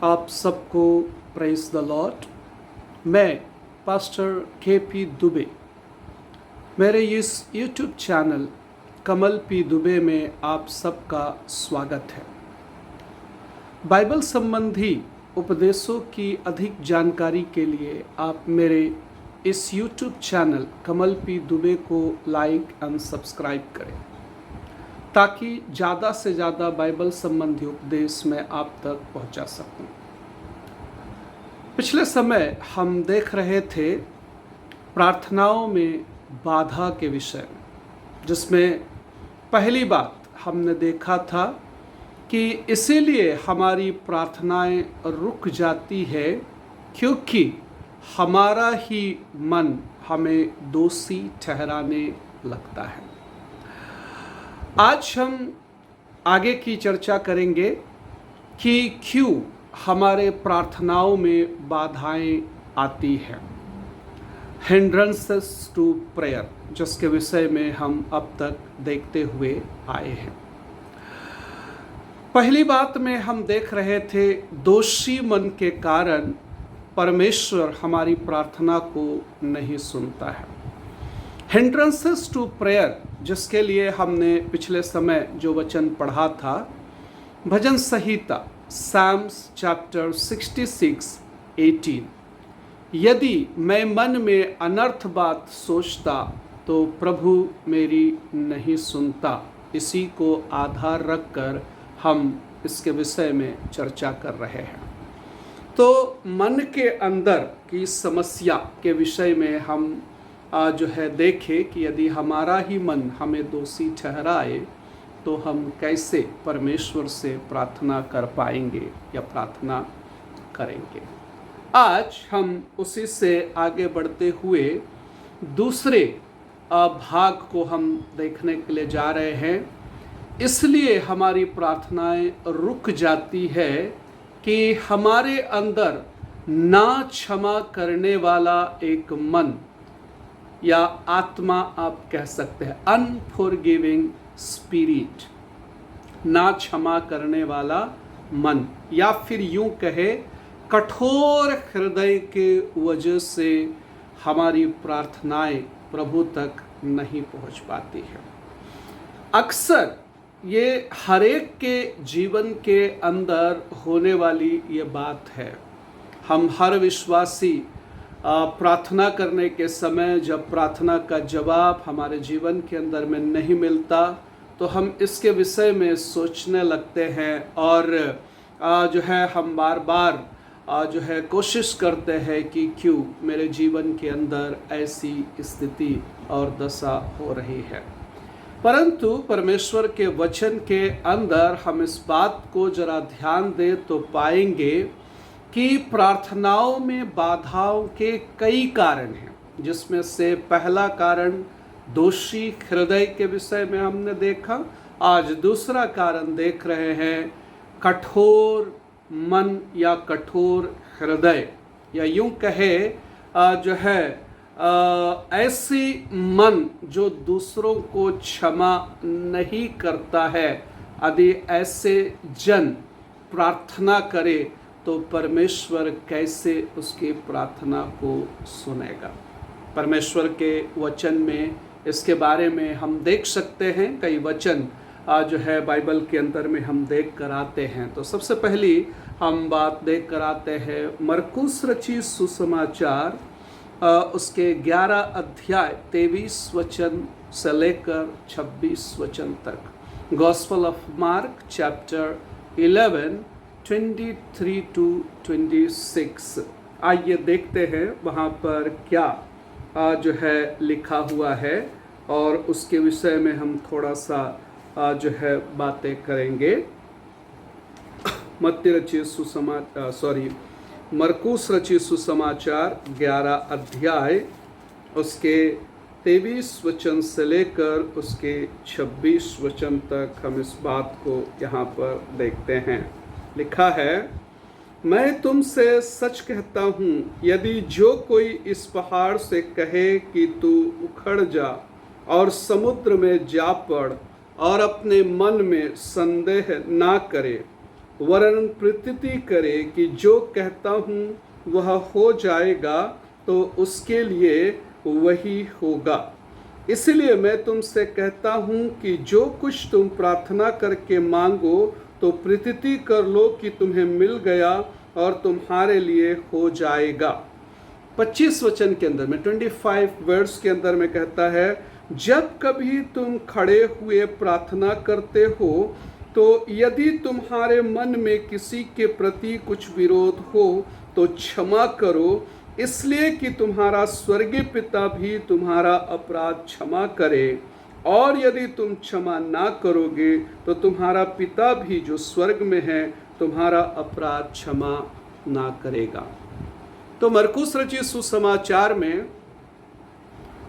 आप सबको praise the Lord. मैं पास्टर KP दुबे, मेरे इस YouTube चैनल कमल P दुबे में आप सबका स्वागत है। बाइबल संबंधी उपदेशों की अधिक जानकारी के लिए आप मेरे इस YouTube चैनल कमल P दुबे को लाइक एंड सब्सक्राइब करें, ताकि ज़्यादा से ज़्यादा बाइबल संबंधी उपदेश मैं आप तक पहुंचा सकूं। पिछले समय हम देख रहे थे प्रार्थनाओं में बाधा के विषय में, जिसमें पहली बात हमने देखा था कि इसीलिए हमारी प्रार्थनाएं रुक जाती है क्योंकि हमारा ही मन हमें दोषी ठहराने लगता है। आज हम आगे की चर्चा करेंगे कि क्यों हमारे प्रार्थनाओं में बाधाएं आती हैं, हिंड्रेंसेस टू प्रेयर, जिसके विषय में हम अब तक देखते हुए आए हैं। पहली बात में हम देख रहे थे दोषी मन के कारण परमेश्वर हमारी प्रार्थना को नहीं सुनता है। हिंड्रेंसेस टू प्रेयर, जिसके लिए हमने पिछले समय जो वचन पढ़ा था, भजन संहिता साम्स चैप्टर 66:18, यदि मैं मन में अनर्थ बात सोचता तो प्रभु मेरी नहीं सुनता, इसी को आधार रखकर हम इसके विषय में चर्चा कर रहे हैं। तो मन के अंदर की समस्या के विषय में हम जो है देखें कि यदि हमारा ही मन हमें दोषी ठहराए तो हम कैसे परमेश्वर से प्रार्थना कर पाएंगे या प्रार्थना करेंगे। आज हम उसी से आगे बढ़ते हुए दूसरे भाग को हम देखने के लिए जा रहे हैं। इसलिए हमारी प्रार्थनाएं रुक जाती है कि हमारे अंदर ना क्षमा करने वाला एक मन या आत्मा आप कह सकते हैं, अनफॉरगिविंग स्पिरिट, ना क्षमा करने वाला मन, या फिर यूं कहे कठोर हृदय के वजह से हमारी प्रार्थनाएं प्रभु तक नहीं पहुंच पाती है। अक्सर ये हरेक के जीवन के अंदर होने वाली ये बात है। हम हर विश्वासी प्रार्थना करने के समय जब प्रार्थना का जवाब हमारे जीवन के अंदर में नहीं मिलता तो हम इसके विषय में सोचने लगते हैं और जो है हम बार बार जो है कोशिश करते हैं कि क्यों मेरे जीवन के अंदर ऐसी स्थिति और दशा हो रही है। परंतु परमेश्वर के वचन के अंदर हम इस बात को जरा ध्यान दें तो पाएंगे कि प्रार्थनाओं में बाधाओं के कई कारण हैं, जिसमें से पहला कारण दोषी हृदय के विषय में हमने देखा। आज दूसरा कारण देख रहे हैं कठोर मन या कठोर हृदय, या यूं कहे जो है ऐसी मन जो दूसरों को क्षमा नहीं करता है। यदि ऐसे जन प्रार्थना करे तो परमेश्वर कैसे उसकी प्रार्थना को सुनेगा। परमेश्वर के वचन में इसके बारे में हम देख सकते हैं, कई वचन जो है बाइबल के अंदर में हम देख कर आते हैं। तो सबसे पहली हम बात देख कर आते हैं मरकुस रचित सुसमाचार उसके 11 अध्याय 23 वचन से लेकर 26 वचन तक। Gospel of mark chapter 11 23 to 26। आइए देखते हैं वहाँ पर क्या जो है लिखा हुआ है और उसके विषय में हम थोड़ा सा जो है बातें करेंगे। मरकुस रचित सुसमाचार 11 अध्याय उसके 23 वचन से लेकर उसके 26 वचन तक हम इस बात को यहाँ पर देखते हैं। लिखा है, मैं तुमसे सच कहता हूँ, यदि जो कोई इस पहाड़ से कहे कि तू उखड़ जा और समुद्र में जा पड़ और अपने मन में संदेह ना करे, वरन प्रतीति करे कि जो कहता हूँ वह हो जाएगा, तो उसके लिए वही होगा। इसलिए मैं तुमसे कहता हूँ कि जो कुछ तुम प्रार्थना करके मांगो तो प्रतीति कर लो कि तुम्हें मिल गया और तुम्हारे लिए हो जाएगा। 25 वचन के अंदर में 25 वर्ड्स के अंदर में कहता है, जब कभी तुम खड़े हुए प्रार्थना करते हो तो यदि तुम्हारे मन में किसी के प्रति कुछ विरोध हो तो क्षमा करो, इसलिए कि तुम्हारा स्वर्गीय पिता भी तुम्हारा अपराध क्षमा करे। और यदि तुम क्षमा ना करोगे तो तुम्हारा पिता भी जो स्वर्ग में है तुम्हारा अपराध क्षमा ना करेगा। तो मरकुस रचित सुसमाचार में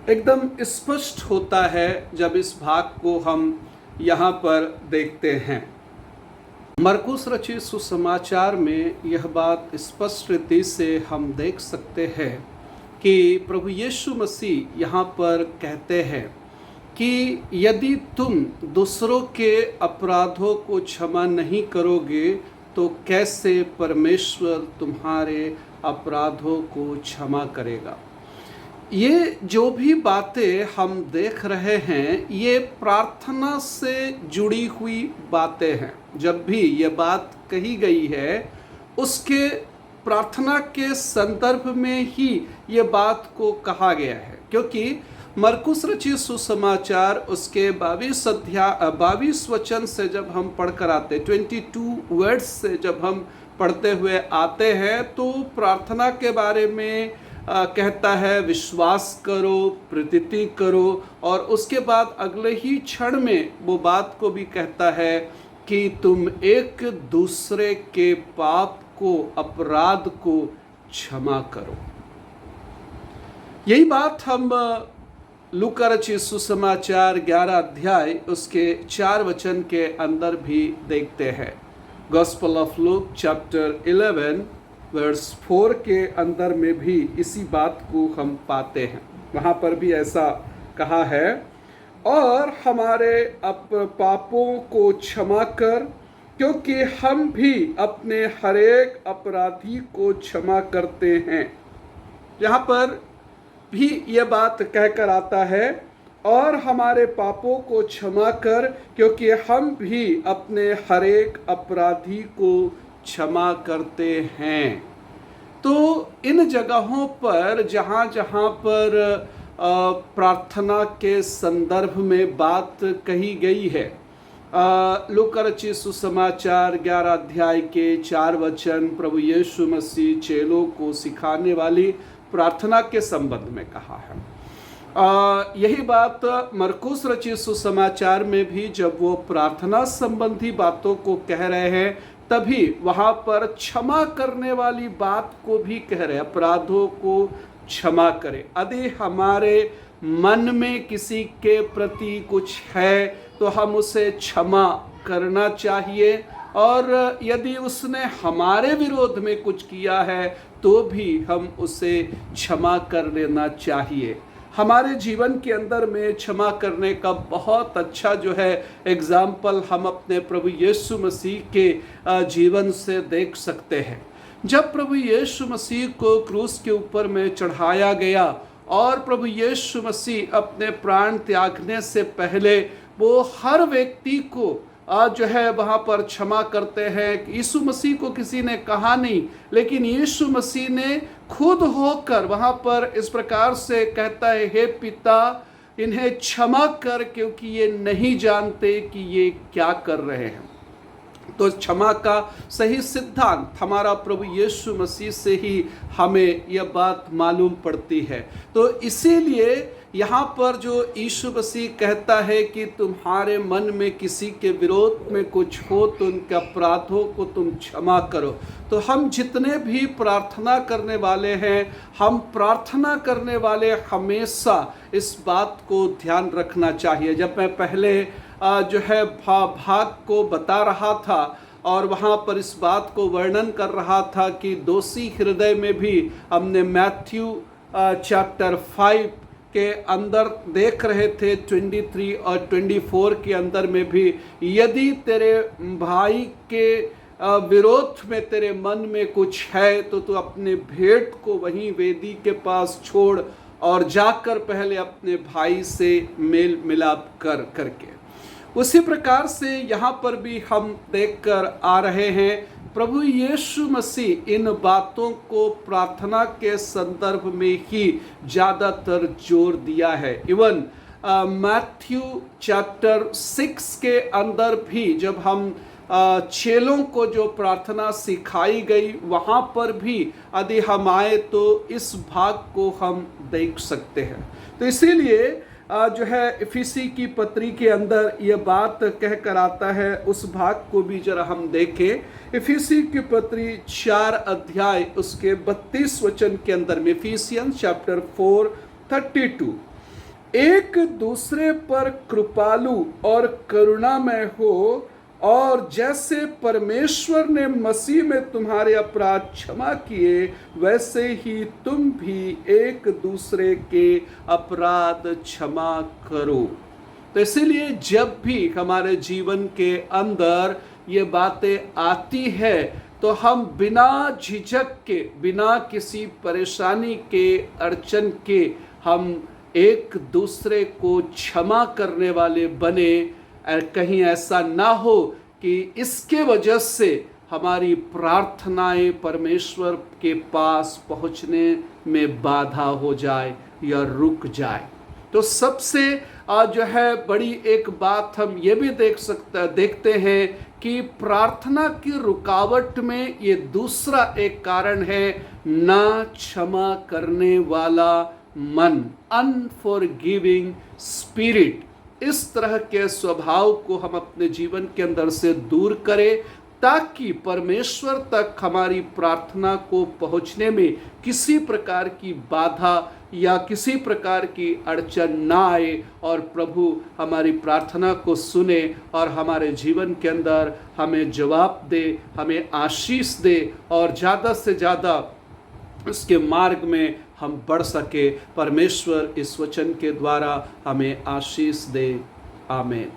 एकदम स्पष्ट होता है जब इस भाग को हम यहाँ पर देखते हैं। मरकुस रचित सुसमाचार में यह बात स्पष्ट रीति से हम देख सकते हैं कि प्रभु यीशु मसीह यहाँ पर कहते हैं कि यदि तुम दूसरों के अपराधों को क्षमा नहीं करोगे तो कैसे परमेश्वर तुम्हारे अपराधों को क्षमा करेगा। ये जो भी बातें हम देख रहे हैं ये प्रार्थना से जुड़ी हुई बातें हैं। जब भी ये बात कही गई है उसके प्रार्थना के संदर्भ में ही ये बात को कहा गया है, क्योंकि मरकुस रचित सुसमाचार उसके 22 वचन से जब हम पढ़कर आते 22 वर्ड्स से जब हम पढ़ते हुए आते हैं तो प्रार्थना के बारे में कहता है विश्वास करो, प्रतीति करो, और उसके बाद अगले ही क्षण में वो बात को भी कहता है कि तुम एक दूसरे के पाप को, अपराध को क्षमा करो। यही बात हम लूका रचित सुसमाचार 11 अध्याय उसके 4 वचन के अंदर भी देखते हैं। Gospel of Luke chapter 11 verse 4 के अंदर में भी इसी बात को हम पाते हैं। वहाँ पर भी ऐसा कहा है, और हमारे पापों को क्षमा कर, क्योंकि हम भी अपने हरेक अपराधी को क्षमा करते हैं। यहाँ पर भी यह बात कहकर आता है, और हमारे पापों को क्षमा कर, क्योंकि हम भी अपने हरेक अपराधी को क्षमा करते हैं। तो इन जगहों पर जहाँ जहाँ पर प्रार्थना के संदर्भ में बात कही गई है, लूका रचित सुसमाचार 11 अध्याय के 4 वचन प्रभु यीशु मसीह चेलों को सिखाने वाली प्रार्थना के संबंध में कहा है। यही बात मरकुस रचित सुसमाचार में भी जब वो प्रार्थना संबंधी बातों को कह रहे हैं तभी वहाँ पर क्षमा करने वाली बात को भी कह रहे हैं, अपराधों को क्षमा करें। यदि हमारे मन में किसी के प्रति कुछ है तो हम उसे क्षमा करना चाहिए, और यदि उसने हमारे विरोध में कुछ किया है तो भी हम उसे क्षमा कर लेना चाहिए। हमारे जीवन के अंदर में क्षमा करने का बहुत अच्छा जो है एग्जाम्पल हम अपने प्रभु यीशु मसीह के जीवन से देख सकते हैं। जब प्रभु यीशु मसीह को क्रूस के ऊपर में चढ़ाया गया और प्रभु यीशु मसीह अपने प्राण त्यागने से पहले वो हर व्यक्ति को जो है वहाँ पर क्षमा करते हैं। यीशु मसीह को किसी ने कहा नहीं, लेकिन यीशु मसीह ने खुद होकर वहाँ पर इस प्रकार से कहता है, हे पिता इन्हें क्षमा कर, क्योंकि ये नहीं जानते कि ये क्या कर रहे हैं। तो क्षमा का सही सिद्धांत हमारा प्रभु यीशु मसीह से ही हमें यह बात मालूम पड़ती है। तो इसीलिए यहाँ पर जो यीशु मसीह कहता है कि तुम्हारे मन में किसी के विरोध में कुछ हो तो उनके अपराधों को तुम क्षमा करो। तो हम जितने भी प्रार्थना करने वाले हैं, हम प्रार्थना करने वाले हमेशा इस बात को ध्यान रखना चाहिए। जब मैं पहले जो है भाग को बता रहा था और वहाँ पर इस बात को वर्णन कर रहा था कि दोषी हृदय में भी हमने मैथ्यू चैप्टर 5 के अंदर देख रहे थे 23 और 24 के अंदर में भी, यदि तेरे भाई के विरोध में तेरे मन में कुछ है तो तू अपने भेंट को वहीं वेदी के पास छोड़ और जाकर पहले अपने भाई से मेल मिलाप करके। उसी प्रकार से यहाँ पर भी हम देखकर आ रहे हैं, प्रभु यीशु मसीह इन बातों को प्रार्थना के संदर्भ में ही ज़्यादातर जोर दिया है। इवन मैथ्यू चैप्टर 6 के अंदर भी जब हम चेलों को जो प्रार्थना सिखाई गई वहाँ पर भी यदि हम आए तो इस भाग को हम देख सकते हैं। तो इसीलिए जो है इफिसी की पत्री के अंदर ये बात कह कर आता है, उस भाग को भी जरा हम देखें। इफिसी की पत्री 4 अध्याय उसके 32 वचन के अंदर में, इफिसियंस चैप्टर 4:32, एक दूसरे पर कृपालु और करुणामय हो, और जैसे परमेश्वर ने मसीह में तुम्हारे अपराध क्षमा किए वैसे ही तुम भी एक दूसरे के अपराध क्षमा करो। तो इसीलिए जब भी हमारे जीवन के अंदर ये बातें आती है तो हम बिना झिझक के, बिना किसी परेशानी के, अड़चन के, हम एक दूसरे को क्षमा करने वाले बने। कहीं ऐसा ना हो कि इसके वजह से हमारी प्रार्थनाएं परमेश्वर के पास पहुंचने में बाधा हो जाए या रुक जाए। तो सबसे जो है बड़ी एक बात हम ये भी देखते हैं कि प्रार्थना की रुकावट में ये दूसरा एक कारण है, ना क्षमा करने वाला मन, अनफॉरगिविंग स्पिरिट। इस तरह के स्वभाव को हम अपने जीवन के अंदर से दूर करें ताकि परमेश्वर तक हमारी प्रार्थना को पहुंचने में किसी प्रकार की बाधा या किसी प्रकार की अड़चन ना आए और प्रभु हमारी प्रार्थना को सुने और हमारे जीवन के अंदर हमें जवाब दे, हमें आशीष दे और ज़्यादा से ज़्यादा उसके मार्ग में हम बढ़ सके। परमेश्वर इस वचन के द्वारा हमें आशीष दे। आमीन।